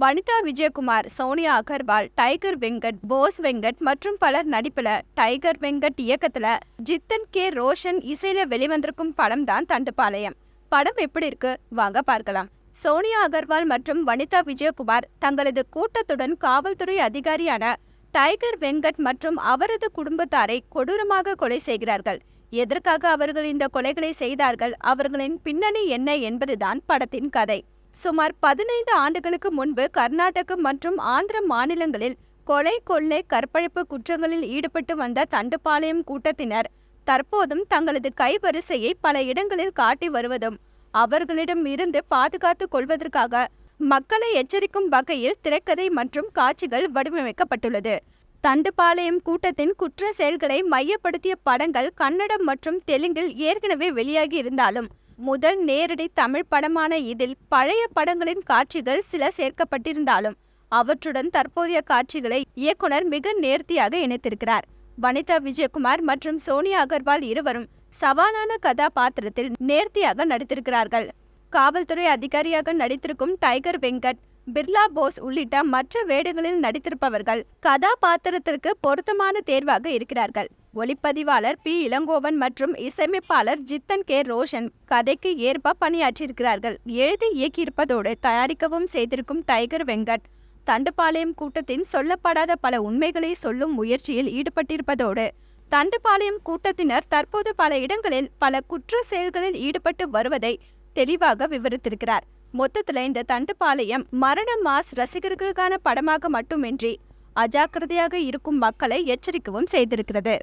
Vanitha Vijayakumar, Sonia Agarwal, tiger Venkat, Bose Venkat மற்றும் பலர் நடிப்புல டைகர் வெங்கட் இயக்கத்துல ஜித்தன் கே ரோஷன் இசையில வெளிவந்திருக்கும் படம் தான் தண்டுப்பாளையம். படம் எப்படி இருக்கு வாங்க பார்க்கலாம். சோனியா அகர்வால் மற்றும் வனிதா விஜயகுமார் தங்களது கூட்டத்துடன் காவல்துறை அதிகாரியான டைகர் வெங்கட் மற்றும் அவரது குடும்பத்தாரை கொடூரமாக கொலை செய்கிறார்கள். எதற்காக அவர்கள் இந்த கொலைகளை செய்தார்கள், அவர்களின் பின்னணி என்ன என்பதுதான் படத்தின் கதை. சுமார் 15 ஆண்டுகளுக்கு முன்பு கர்நாடகம் மற்றும் ஆந்திர மாநிலங்களில் கொலை, கொள்ளை, கற்பழிப்பு குற்றங்களில் ஈடுபட்டு வந்த தண்டுப்பாளையம் கூட்டத்தினர் தற்போதும் தங்களது கைவரிசையை பல இடங்களில் காட்டி வருவதும் அவர்களிடம் இருந்து பாதுகாத்துக் கொள்வதற்காக மக்களை எச்சரிக்கும் வகையில் திரைக்கதை மற்றும் காட்சிகள் வடிவமைக்கப்பட்டுள்ளது. தண்டுப்பாளையம் கூட்டத்தின் குற்ற செயல்களை மையப்படுத்திய படங்கள் கன்னடம் மற்றும் தெலுங்கில் ஏற்கனவே வெளியாகி இருந்தாலும் முதல் நேரடி தமிழ் படமான இதில் பழைய படங்களின் காட்சிகள் சில சேர்க்கப்பட்டிருந்தாலும் அவற்றுடன் தற்போதைய காட்சிகளை இயக்குனர் மிக நேர்த்தியாக இணைத்திருக்கிறார். வனிதா விஜயகுமார் மற்றும் சோனியா அகர்வால் இருவரும் சவாலான கதாபாத்திரத்தில் நேர்த்தியாக நடித்திருக்கிறார்கள். காவல்துறை அதிகாரியாக நடித்திருக்கும் டைகர் வெங்கட், பிர்லா போஸ் உள்ளிட்ட மற்ற வேடங்களில் நடித்திருப்பவர்கள் கதாபாத்திரத்திற்கு பொருத்தமான தேர்வாக இருக்கிறார்கள். ஒளிப்பதிவாளர் பி. இளங்கோவன் மற்றும் இசையமைப்பாளர் ஜித்தன் கே ரோஷன் கதைக்கு ஏற்ப பணியாற்றியிருக்கிறார்கள். எழுதி இயக்கியிருப்பதோடு தயாரிக்கவும் செய்திருக்கும் டைகர் வெங்கட் தண்டுப்பாளையம் கூட்டத்தின் சொல்லப்படாத பல உண்மைகளை சொல்லும் முயற்சியில் ஈடுபட்டிருப்பதோடு தண்டுப்பாளையம் கூட்டத்தினர் தற்போது பல இடங்களில் பல குற்ற செயல்களில் ஈடுபட்டு வருவதை தெளிவாக விவரித்திருக்கிறார். மொத்தத்துல இந்த தண்டுப்பாளையம் மரண மாஸ் ரசிகர்களுக்கான படமாக மட்டுமின்றி அஜாக்கிரதையாக இருக்கும் மக்களை எச்சரிக்கவும் செய்திருக்கிறது.